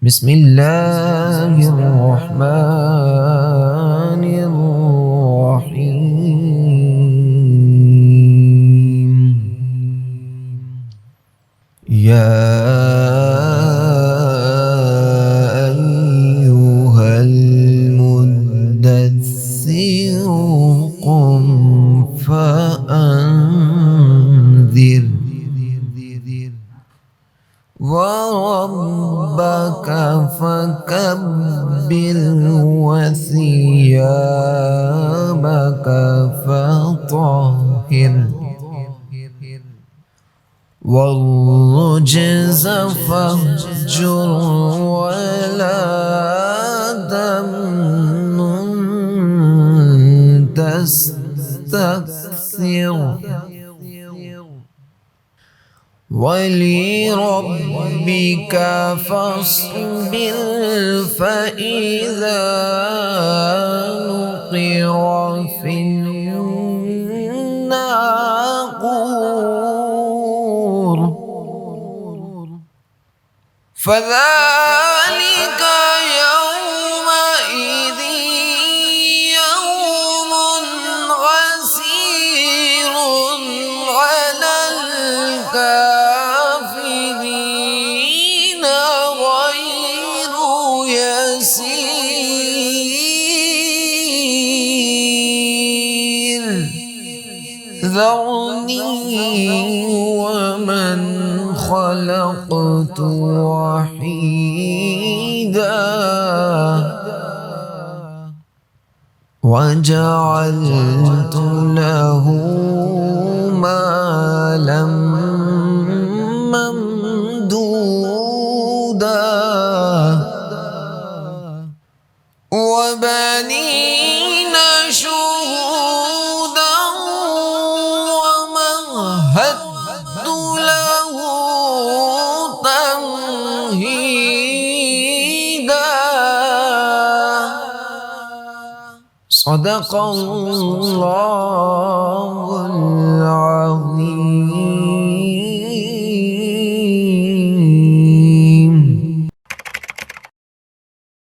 بسم الله الرحمن الرحيم. يا أيها المدثر قم فأنذر وربك فكبر وثيابك فطهر والرجز فاهجر ولا تمنن تستكثر ولربك فاصبر فإذا نقر في الناقور فذلك يومئذ يوم عسير على الكافرين غير يسير ذرني ومن خلقت وحيدا وجعلت له مالا ممدودا وبنين شهودا ومهدت له تمهيدا صدق الله